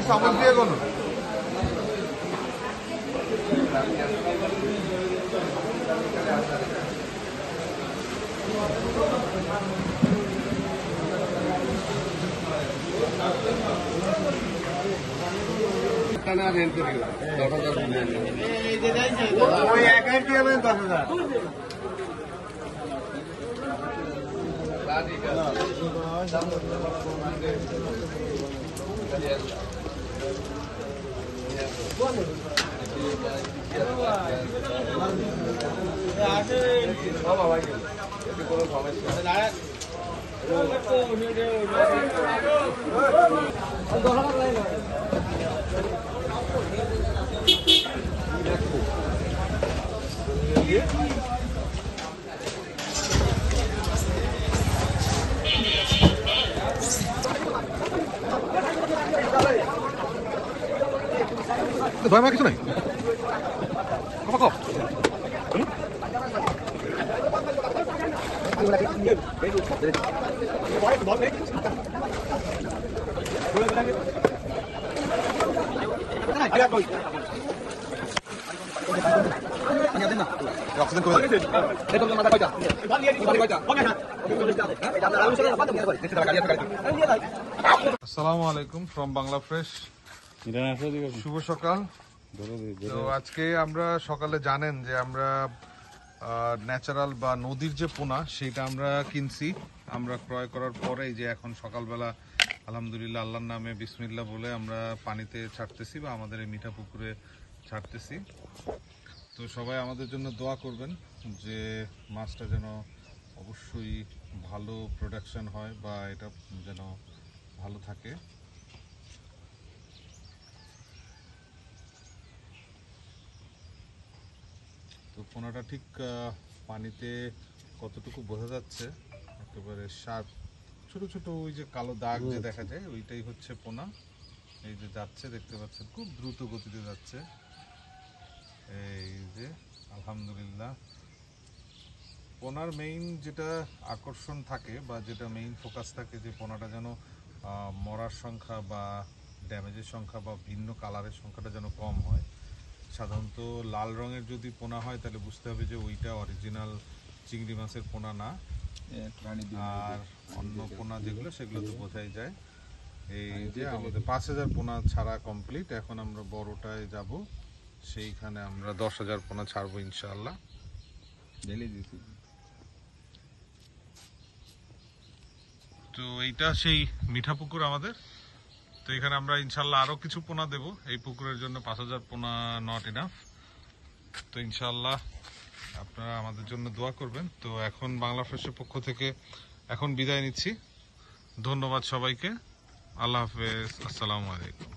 চামচ দিয়ে কোনো ভয় মা কিছু নাই আসসালামু আলাইকুম ফ্রম বাংলা ফ্রেশ। শুভ সকাল। তো আজকে আমরা সকালে জানেন যে আমরা ন্যাচারাল বা নদীর যে পোনা সেটা আমরা কিনছি। আমরা ক্রয় করার পরেই যে এখন সকালবেলা আলহামদুলিল্লাহ আল্লাহর নামে বিসমিল্লাহ বলে আমরা পানিতে ছাড়তেছি বা আমাদের এই মিঠা পুকুরে ছাড়তেছি। তো সবাই আমাদের জন্য দোয়া করবেন যে মাছটা যেন অবশ্যই ভালো প্রোডাকশন হয় বা এটা যেন ভালো থাকে। তো পোনাটা ঠিক পানিতে কতটুকু বোঝা যাচ্ছে, একেবারে শার্প ছোট ছোট ওই যে কালো দাগ যে দেখা যায় ওইটাই হচ্ছে পোনা। এই যে যাচ্ছে দেখতে পাচ্ছেন খুব দ্রুত গতিতে যাচ্ছে। এই যে আলহামদুলিল্লাহ পোনার মেইন যেটা আকর্ষণ থাকে বা যেটা মেইন ফোকাস থাকে যে পোনাটা যেন মরার সংখ্যা বা ড্যামেজের সংখ্যা বা ভিন্ন কালারের সংখ্যাটা যেন কম হয়। সাধারণত লাল রঙের যদি পোনা হয় তাহলে বুঝতে হবে যে ওইটা অরিজিনাল চিংড়ি মাছের পোনা না, আর অন্য পোনা যেগুলো সেগুলো তো বোঝাই যায়। এই যে আমাদের 5000 পোনা ছাড়া কমপ্লিট। এখন আমরা বড়টায় যাব, সেইখানে আমরা 10,000 পোনা ছাড়বো ইনশাআল্লাহ। তো এইটা সেই মিঠা পুকুর আমাদের। তো এখানে আমরা ইনশাল্লাহ আরো কিছু পোনা দেব। এই পুকুরের জন্য 5000 পোনা নট ইনাফ। তো ইনশাল্লাহ আপনারা আমাদের জন্য দোয়া করবেন। তো এখন বাংলা ফ্রেশের পক্ষ থেকে এখন বিদায় নিচ্ছি। ধন্যবাদ সবাইকে। আল্লাহ হাফেজ। আসসালামু আলাইকুম।